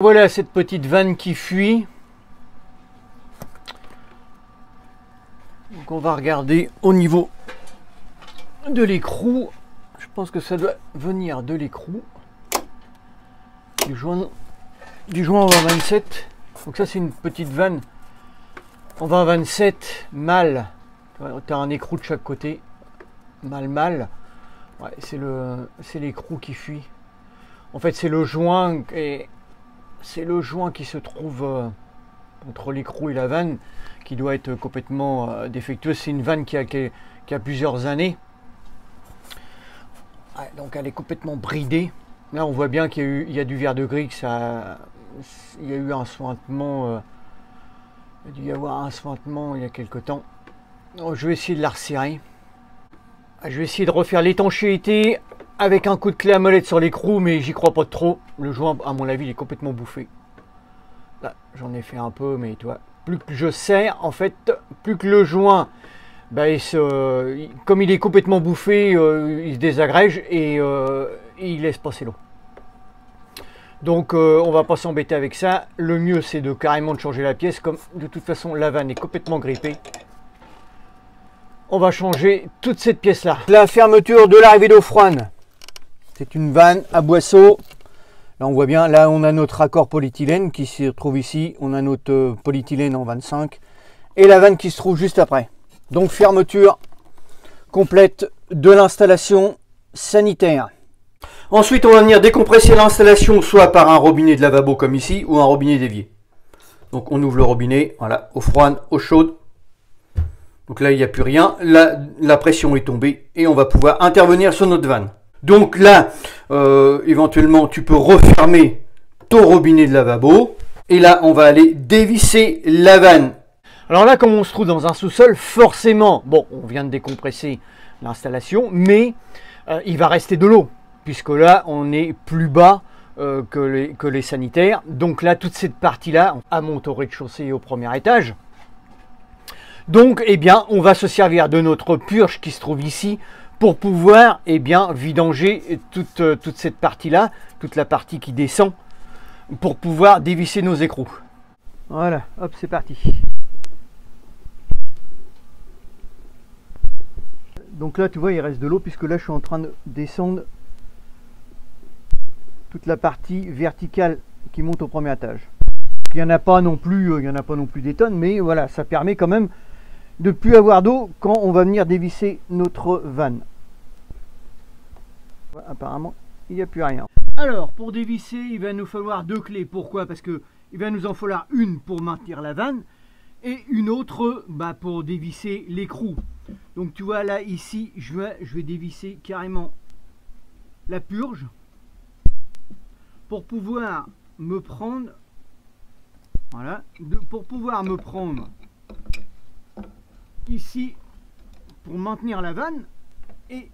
Voilà cette petite vanne qui fuit. Donc on va regarder au niveau de l'écrou. Je pense que ça doit venir de l'écrou. Du joint en 27. Donc ça c'est une petite vanne en 27 mâle. Tu as un écrou de chaque côté. Mâle. Ouais, c'est l'écrou qui fuit. En fait c'est le joint et c'est le joint qui se trouve entre l'écrou et la vanne qui doit être complètement défectueuse. C'est une vanne qui a plusieurs années. Ouais, donc elle est complètement bridée. Là on voit bien qu'il y a du vert de gris, il y a eu un sointement. Il a dû y avoir un sointement il y a quelque temps. Donc, je vais essayer de la resserrer. Je vais essayer de refaire l'étanchéité avec un coup de clé à molette sur l'écrou, mais j'y crois pas trop. Le joint, à mon avis, il est complètement bouffé. Là, j'en ai fait un peu, mais tu vois, plus que je serre, en fait, plus que le joint, bah, comme il est complètement bouffé, il se désagrège et il laisse passer l'eau. Donc, on va pas s'embêter avec ça. Le mieux, c'est de carrément de changer la pièce. Comme de toute façon, la vanne est complètement grippée. On va changer toute cette pièce-là. La fermeture de l'arrivée d'eau froide. C'est une vanne à boisseau. Là, on voit bien, là, on a notre raccord polyéthylène qui se trouve ici. On a notre polyéthylène en 25. Et la vanne qui se trouve juste après. Donc, fermeture complète de l'installation sanitaire. Ensuite, on va venir décompresser l'installation soit par un robinet de lavabo comme ici, ou un robinet d'évier. Donc, on ouvre le robinet, voilà, eau froide, eau chaude. Donc là, il n'y a plus rien. Là, la pression est tombée et on va pouvoir intervenir sur notre vanne. Donc là, éventuellement, tu peux refermer ton robinet de lavabo. Et là, on va aller dévisser la vanne. Alors là, comme on se trouve dans un sous-sol, forcément, bon, on vient de décompresser l'installation, mais il va rester de l'eau. Puisque là, on est plus bas que les sanitaires. Donc là, toute cette partie-là, à monter au rez-de-chaussée et au premier étage. Donc, eh bien, on va se servir de notre purge qui se trouve ici pour pouvoir, eh bien, vidanger toute cette partie-là, toute la partie qui descend, pour pouvoir dévisser nos écrous. Voilà, hop, c'est parti. Donc là, tu vois, il reste de l'eau puisque là, je suis en train de descendre toute la partie verticale qui monte au premier étage. Il n'y en a pas non plus, des tonnes, mais voilà, ça permet quand même de ne plus avoir d'eau quand on va venir dévisser notre vanne. Apparemment, il n'y a plus rien. Alors, pour dévisser, il va nous falloir deux clés. Pourquoi? Parce que il va nous en falloir une pour maintenir la vanne et une autre pour dévisser l'écrou. Donc, tu vois, là, ici, je vais dévisser carrément la purge pour pouvoir me prendre, voilà, pour pouvoir me prendre ici pour maintenir la vanne et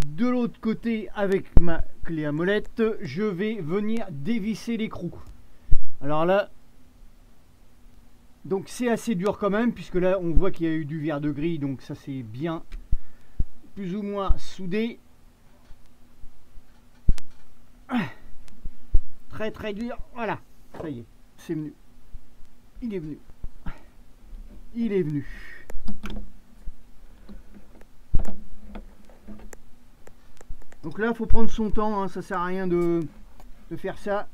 de l'autre côté avec ma clé à molette je vais venir dévisser l'écrou. Alors là, donc c'est assez dur quand même puisque là on voit qu'il y a eu du vert de gris, donc ça c'est bien plus ou moins soudé. Très très dur, voilà, ça y est, c'est venu, il est venu. Il est venu. Donc là, il faut prendre son temps, hein, ça sert à rien de faire ça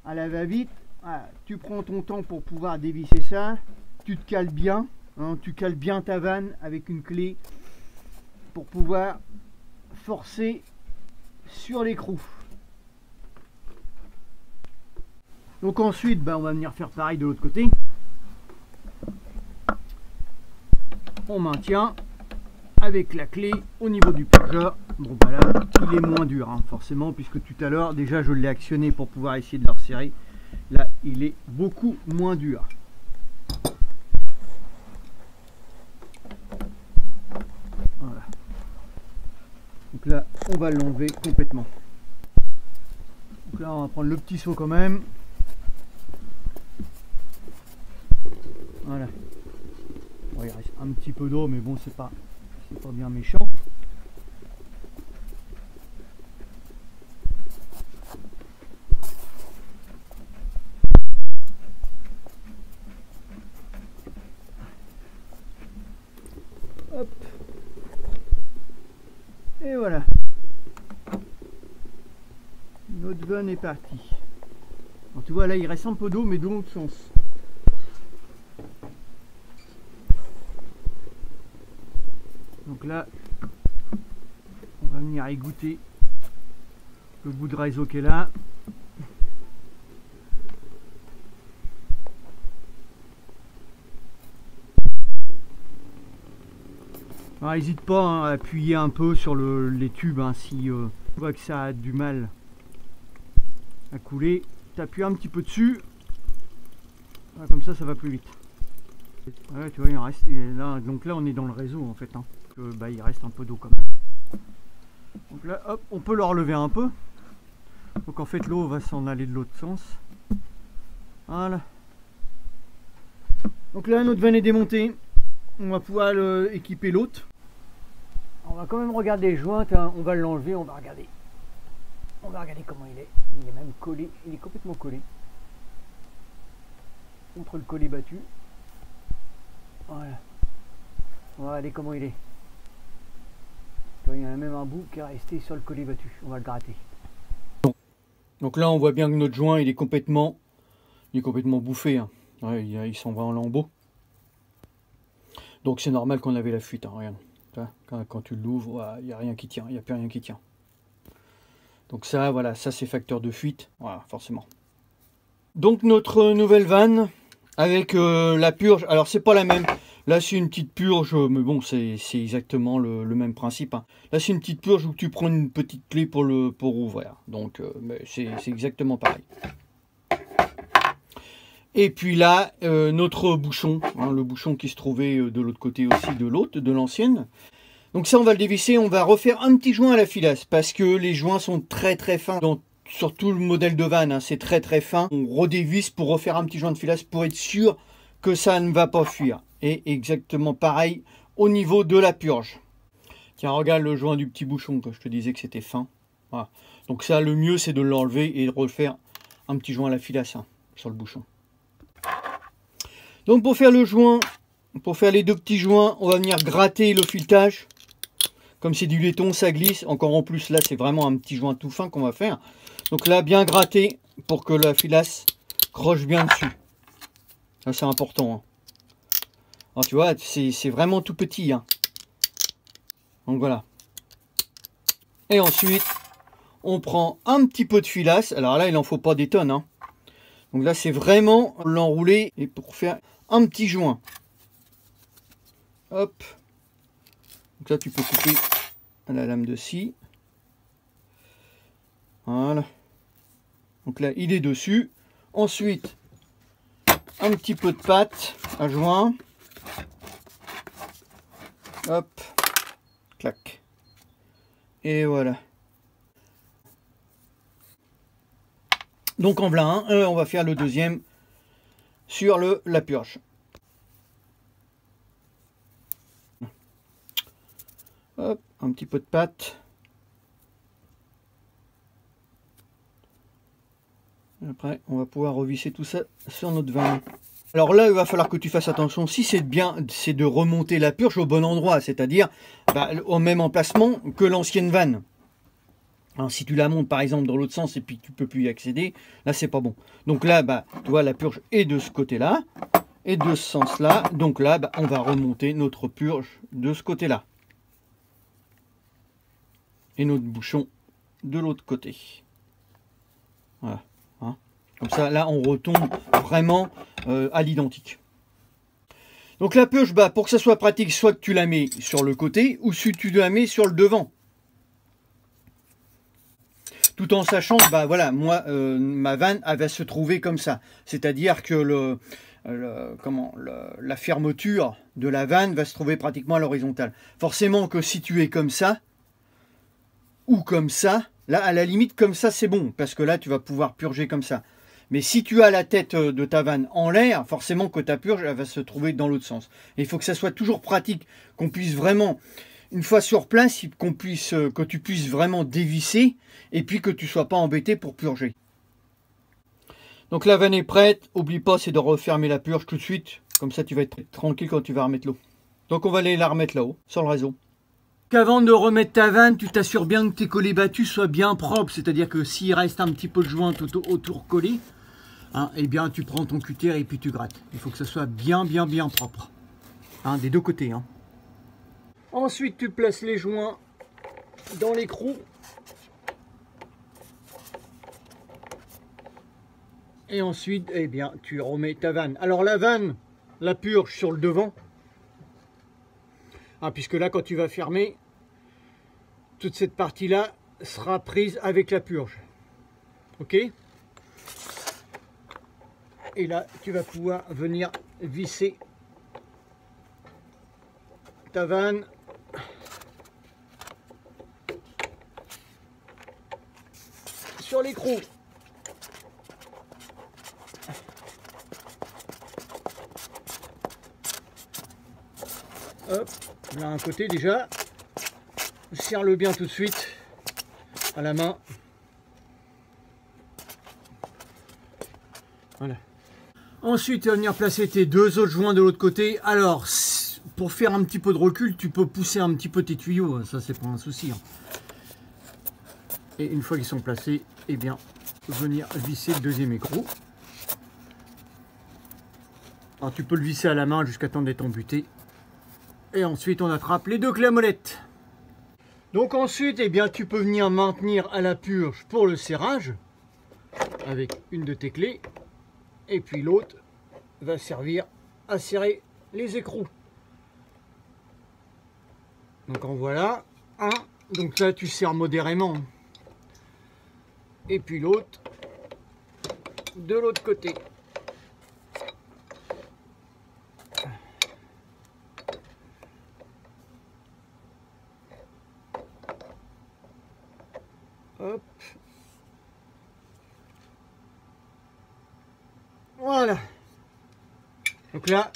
à la va-vite. Voilà, tu prends ton temps pour pouvoir dévisser ça. Tu te cales bien, hein, tu cales bien ta vanne avec une clé pour pouvoir forcer sur l'écrou. Donc ensuite, on va venir faire pareil de l'autre côté. On maintient avec la clé au niveau du purgeur. Bon voilà, il est moins dur hein, forcément, puisque tout à l'heure déjà je l'ai actionné pour pouvoir essayer de le resserrer. Là il est beaucoup moins dur. Voilà. Donc là on va l'enlever complètement. Donc là on va prendre le petit seau quand même. Voilà. Bon, il reste un petit peu d'eau, mais bon, c'est pas bien méchant. notre vanne est partie. Alors, tu vois là il reste un peu d'eau mais de l'autre sens. Donc là on va venir égoutter le bout de réseau qui est là. N'hésite pas hein, à appuyer un peu sur les tubes hein, si tu vois que ça a du mal à couler. Tu appuies un petit peu dessus, voilà, comme ça va plus vite. Ouais, tu vois, il reste, là, donc là on est dans le réseau en fait. Hein, il reste un peu d'eau quand même. Donc là, hop, on peut le relever un peu. Donc en fait l'eau va s'en aller de l'autre sens. Voilà. Donc là notre vanne est démontée. On va pouvoir équiper l'autre. On va quand même regarder les jointes, hein. On va l'enlever, on va regarder. On va regarder comment il est. Il est même collé, il est complètement collé. Contre le collet battu. Voilà. On va regarder comment il est. Il y en a même un bout qui est resté sur le collet battu. On va le gratter. Donc là on voit bien que notre joint il est complètement bouffé. Hein. Ouais, il s'en va en lambeaux. Donc c'est normal qu'on avait la fuite, hein, regarde. Quand tu l'ouvres, il n'y a rien qui tient, il n'y a plus rien qui tient. Donc ça, voilà, ça c'est facteur de fuite, voilà, forcément. Donc notre nouvelle vanne avec la purge, alors c'est pas la même. Là c'est une petite purge, mais bon c'est exactement le même principe. Hein. Là c'est une petite purge où tu prends une petite clé pour ouvrir. Donc c'est exactement pareil. Et puis là, notre bouchon, hein, le bouchon qui se trouvait de l'autre côté aussi de l'ancienne. Donc ça, on va le dévisser, on va refaire un petit joint à la filasse, parce que les joints sont très fins. Donc, sur tout le modèle de vanne, hein, c'est très fin. On redévisse pour refaire un petit joint de filasse pour être sûr que ça ne va pas fuir. Et exactement pareil au niveau de la purge. Tiens, regarde le joint du petit bouchon, que je te disais que c'était fin. Voilà. Donc ça, le mieux, c'est de l'enlever et de refaire un petit joint à la filasse hein, sur le bouchon. Donc pour faire le joint, pour faire les deux petits joints, on va venir gratter le filetage. Comme c'est du laiton, ça glisse. Encore en plus, là, c'est vraiment un petit joint tout fin qu'on va faire. Donc là, bien gratter pour que la filasse croche bien dessus. Ça, c'est important. Hein. Alors, tu vois, c'est vraiment tout petit. Hein. Donc voilà. Et ensuite, on prend un petit peu de filasse. Alors là, il n'en faut pas des tonnes. Hein. Donc là, c'est vraiment l'enrouler et pour faire un petit joint. Hop. Donc là, tu peux couper à la lame de scie. Voilà. Donc là, il est dessus. Ensuite, un petit peu de pâte à joint. Hop. Clac. Et voilà. Donc en voilà un, on va faire le deuxième sur la purge. Hop, un petit peu de pâte. Après, on va pouvoir revisser tout ça sur notre vanne. Alors là, il va falloir que tu fasses attention. Si c'est bien, c'est de remonter la purge au bon endroit, c'est-à-dire au même emplacement que l'ancienne vanne. Alors, si tu la montes par exemple dans l'autre sens et puis tu peux plus y accéder, là c'est pas bon. Donc là, tu vois, la purge est de ce côté-là et de ce sens-là. Donc là, on va remonter notre purge de ce côté-là. Et notre bouchon de l'autre côté. Voilà. Hein. Comme ça, là, on retombe vraiment à l'identique. Donc la purge, pour que ça soit pratique, soit que tu la mets sur le côté ou si tu la mets sur le devant. Tout en sachant que, voilà, moi, ma vanne, elle va se trouver comme ça. C'est-à-dire que la fermeture de la vanne va se trouver pratiquement à l'horizontale. Forcément que si tu es comme ça, ou comme ça, là, à la limite, comme ça, c'est bon. Parce que là, tu vas pouvoir purger comme ça. Mais si tu as la tête de ta vanne en l'air, forcément que ta purge, elle va se trouver dans l'autre sens. Et il faut que ça soit toujours pratique, qu'on puisse vraiment... Une fois sur place, que tu puisses vraiment dévisser et puis que tu ne sois pas embêté pour purger. Donc la vanne est prête. Oublie pas, c'est de refermer la purge tout de suite. Comme ça, tu vas être tranquille quand tu vas remettre l'eau. Donc on va aller la remettre là-haut, sur le réseau. Qu'avant de remettre ta vanne, tu t'assures bien que tes collets battus soient bien propres. C'est-à-dire que s'il reste un petit peu de jointe autour collé, hein, eh bien tu prends ton cutter et puis tu grattes. Il faut que ça soit bien propre. Hein, des deux côtés. Hein. Ensuite, tu places les joints dans l'écrou. Et ensuite, eh bien, tu remets ta vanne. Alors la vanne, la purge sur le devant. Ah, puisque là, quand tu vas fermer, toute cette partie-là sera prise avec la purge. Ok? Et là, tu vas pouvoir venir visser ta vanne. Sur l'écrou. Hop, là un côté déjà. Serre-le bien tout de suite à la main. Voilà. Ensuite, tu vas venir placer tes deux autres joints de l'autre côté. Alors, pour faire un petit peu de recul, tu peux pousser un petit peu tes tuyaux. Ça, c'est pas un souci. Hein. Et une fois qu'ils sont placés, eh bien, venir visser le deuxième écrou. Alors, tu peux le visser à la main jusqu'à temps d'être embuté. Et ensuite, on attrape les deux clés à molette. Donc ensuite, eh bien, tu peux venir maintenir à la purge pour le serrage avec une de tes clés. Et puis l'autre va servir à serrer les écrous. Donc en voilà un. Donc là, tu serres modérément. Et puis l'autre de l'autre côté. Hop. Voilà. Donc là,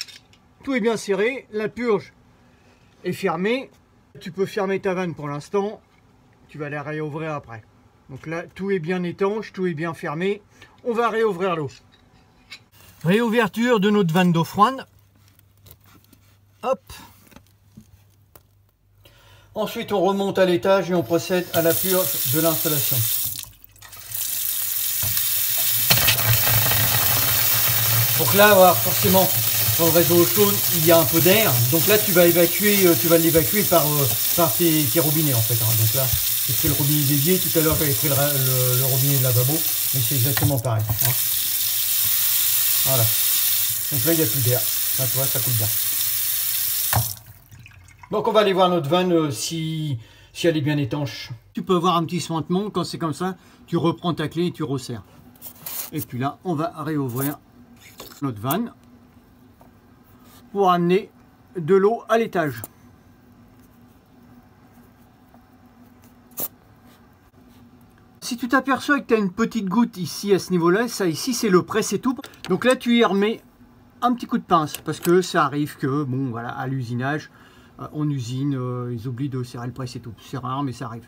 tout est bien serré. La purge est fermée. Tu peux fermer ta vanne pour l'instant. Tu vas la réouvrir après. Donc là, tout est bien étanche, tout est bien fermé. On va réouvrir l'eau. Réouverture de notre vanne d'eau froide. Hop. Ensuite, on remonte à l'étage et on procède à la purge de l'installation. Donc là, voilà, forcément, dans le réseau chaude, il y a un peu d'air. Donc là, tu vas l'évacuer par tes robinets en fait. Hein. Donc là, j'ai pris le robinet d'évier. Tout à l'heure, j'avais pris le robinet de lavabo, mais c'est exactement pareil. Hein. Voilà. Donc là, il n'y a plus d'air. Là, tu vois, ça coule bien. Donc on va aller voir notre vanne si elle est bien étanche. Tu peux avoir un petit suintement, quand c'est comme ça, tu reprends ta clé et tu resserres. Et puis là, on va réouvrir notre vanne pour amener de l'eau à l'étage. Si tu t'aperçois que tu as une petite goutte ici à ce niveau-là, ça ici c'est le presse et tout. Donc là tu y remets un petit coup de pince parce que ça arrive que, bon voilà, à l'usinage, en usine, ils oublient de serrer le presse et tout. C'est rare mais ça arrive.